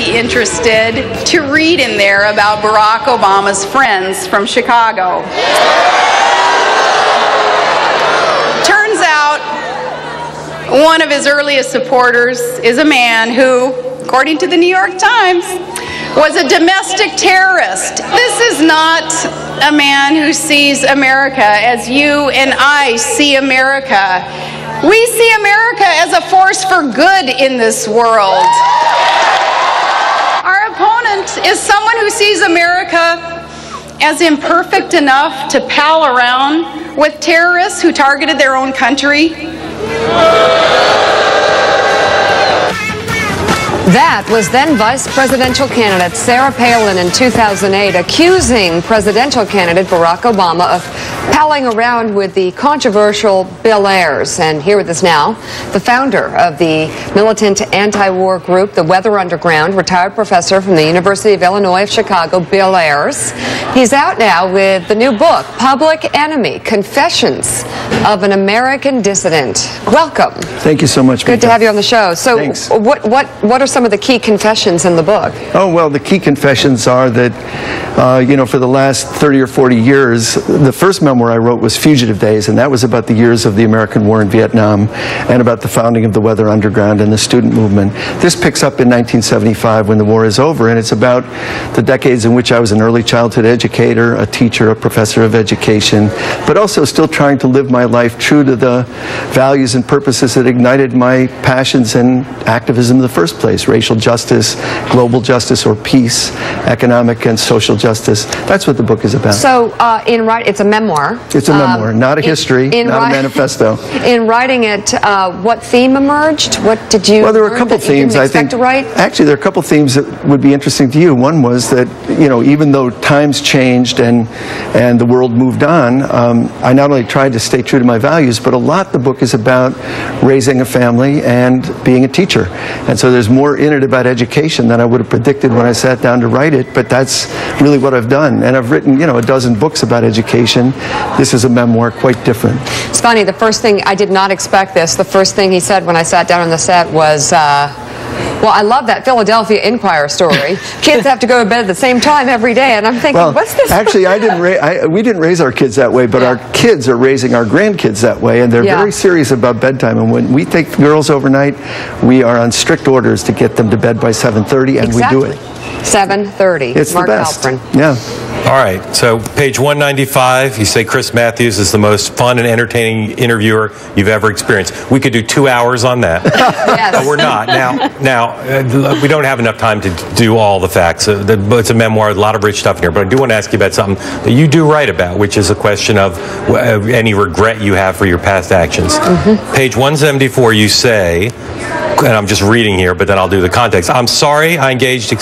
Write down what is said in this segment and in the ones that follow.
be interested to read in there about Barack Obama's friends from Chicago. Turns out, one of his earliest supporters is a man who, according to the New York Times, was a domestic terrorist. This is not a man who sees America as you and I see America. We see America as a force for good in this world. Our opponent is someone who sees America as imperfect enough to pal around with terrorists who targeted their own country. That was then Vice Presidential candidate Sarah Palin in 2008 accusing presidential candidate Barack Obama of palling around with the controversial Bill Ayers. And here with us now, the founder of the militant anti-war group, the Weather Underground, retired professor from the University of Illinois of Chicago, Bill Ayers. He's out now with the new book, Public Enemy, Confessions of an American Dissident. Welcome. Thank you so much. Good to have you on the show. So thanks. What are some of the key confessions in the book? Oh, well, the key confessions are that, for the last 30 or 40 years, the first memoir I wrote was Fugitive Days, and that was about the years of the American war in Vietnam and about the founding of the Weather Underground and the student movement. This picks up in 1975 when the war is over, and it's about the decades in which I was an early childhood educator, a teacher, a professor of education, but also still trying to live my life true to the values and purposes that ignited my passions and activism in the first place: racial justice, global justice or peace, economic and social justice. That's what the book is about. So it's a memoir. It's a memoir, not a history, not a manifesto. In writing it, what theme emerged? What did you Well, there were a couple themes, I think. To write? Actually, there are a couple themes that would be interesting to you. One was that, even though times changed and the world moved on, I not only tried to stay true to my values, but a lot the book is about raising a family and being a teacher. And so there's more in it about education than I would have predicted when I sat down to write it, but that's really what I've done. And I've written, a dozen books about education. This is a memoir quite different. It's funny, the first thing, I did not expect this, the first thing he said when I sat down on the set was, well, I love that Philadelphia Inquirer story. Kids have to go to bed at the same time every day, and I'm thinking, well, what's this? Actually, we didn't raise our kids that way, but our kids are raising our grandkids that way, and they're very serious about bedtime. And when we take girls overnight, we are on strict orders to get them to bed by 7:30, and we do it. 7:30. It's Mark the best. Halprin. Yeah. All right, so page 195, you say Chris Matthews is the most fun and entertaining interviewer you've ever experienced. We could do 2 hours on that, but we're not. Now, we don't have enough time to do all the facts. It's a memoir, a lot of rich stuff in here, but I do want to ask you about something that you do write about, which is a question of any regret you have for your past actions. Page 174, you say, and I'm just reading here, but then I'll do the context. I'm sorry I engaged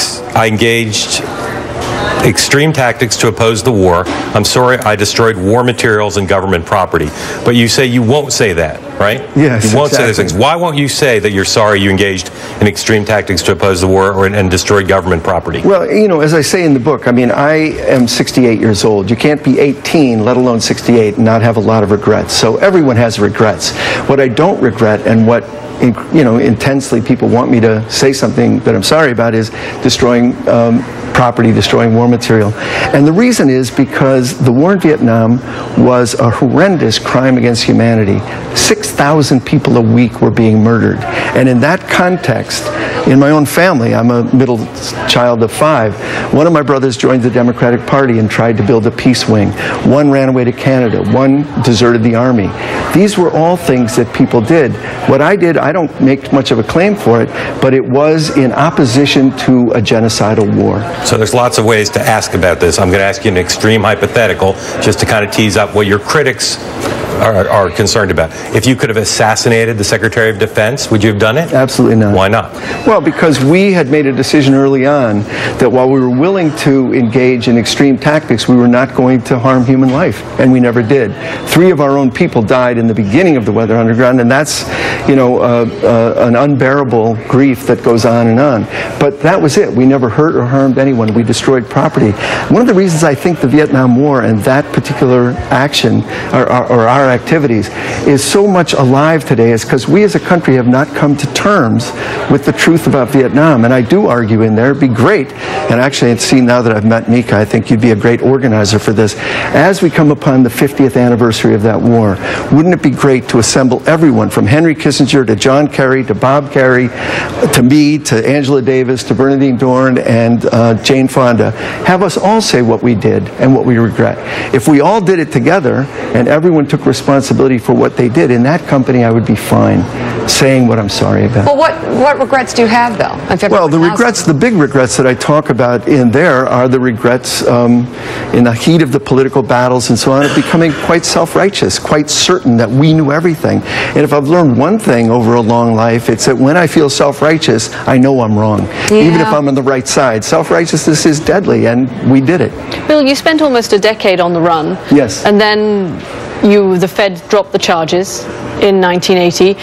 extreme tactics to oppose the war. I'm sorry I destroyed war materials and government property. But you say you won't say that, right? Yes, you won't say those things. Why won't you say that you're sorry you engaged in extreme tactics to oppose the war and destroyed government property? Well, as I say in the book, I am 68 years old. You can't be 18, let alone 68, and not have a lot of regrets. So everyone has regrets. What I don't regret, and what intensely people want me to say something that I'm sorry about, is destroying property, destroying war material. And the reason is because the war in Vietnam was a horrendous crime against humanity. 6,000 people a week were being murdered. And in that context, in my own family, I'm a middle child of 5. One of my brothers joined the Democratic Party and tried to build a peace wing. One ran away to Canada. One deserted the army. These were all things that people did. What I did, I don't make much of a claim for it, but it was in opposition to a genocidal war. So there's lots of ways to ask about this. I'm going to ask you an extreme hypothetical just to kind of tease up what your critics are concerned about. If you could have assassinated the Secretary of Defense, would you have done it? Absolutely not. Why not? Well, because we had made a decision early on that while we were willing to engage in extreme tactics, we were not going to harm human life, and we never did. 3 of our own people died in the beginning of the Weather Underground, and that's, an unbearable grief that goes on and on. But that was it. We never hurt or harmed anyone. We destroyed property. One of the reasons I think the Vietnam War and that particular action, or our activities is so much alive today is because we as a country have not come to terms with the truth about Vietnam. And I do argue in there, it'd be great, and actually I'd see now that I've met Mika, I think you'd be a great organizer for this. As we come upon the 50th anniversary of that war, wouldn't it be great to assemble everyone from Henry Kissinger to John Kerry to Bob Kerry to me to Angela Davis to Bernadine Dorn and Jane Fonda, have us all say what we did and what we regret. If we all did it together and everyone took responsibility for what they did, in that company I would be fine saying what I'm sorry about. Well, what regrets do you have, though? Well, the regrets, the big regrets that I talk about in there are the regrets in the heat of the political battles and so on of becoming quite self-righteous, quite certain that we knew everything. And if I've learned one thing over a long life, it's that when I feel self-righteous, I know I'm wrong. Yeah. Even if I'm on the right side. Self-righteousness is deadly, and we did it. Bill, you spent almost a decade on the run. Yes. And then the Fed dropped the charges in 1980.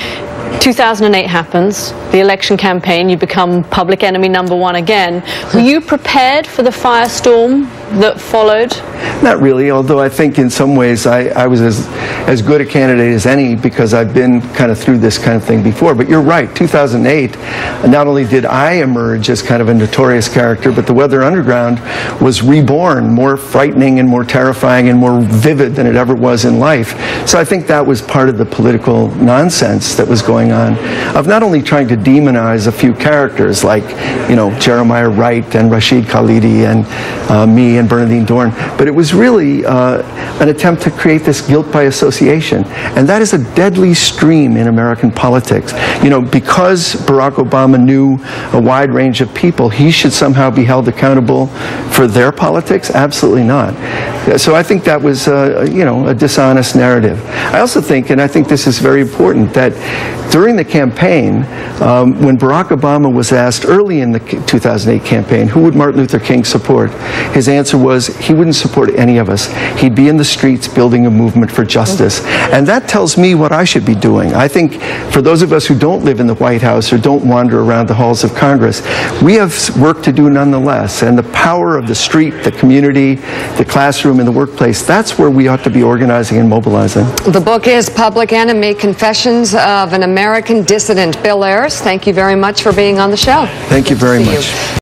2008 happens, the election campaign, you become public enemy #1 again. Were you prepared for the firestorm that followed? Not really, although I think in some ways I was as good a candidate as any because I've been kind of through this kind of thing before. But you're right, 2008, not only did I emerge as kind of a notorious character, but the Weather Underground was reborn, more frightening and more terrifying and more vivid than it ever was in life. So I think that was part of the political nonsense that was going on, of not only trying to demonize a few characters like, you know, Jeremiah Wright and Rashid Khalidi and me and Bernadine Dorn, but it was really an attempt to create this guilt by association. And that is a deadly stream in American politics. You know, because Barack Obama knew a wide range of people, he should somehow be held accountable for their politics? Absolutely not. So I think that was, you know, a dishonest narrative. I also think, and I think this is very important, that during the campaign, when Barack Obama was asked early in the 2008 campaign, who would Martin Luther King support? His answer was he wouldn't support any of us. He'd be in the streets building a movement for justice. And that tells me what I should be doing. I think for those of us who don't live in the White House or don't wander around the halls of Congress, we have work to do nonetheless. And the power of the street, the community, the classroom, and the workplace, that's where we ought to be organizing and mobilizing. The book is Public Enemy: Confessions of an American Dissident. Bill Ayers, thank you very much for being on the show. Thank you very much.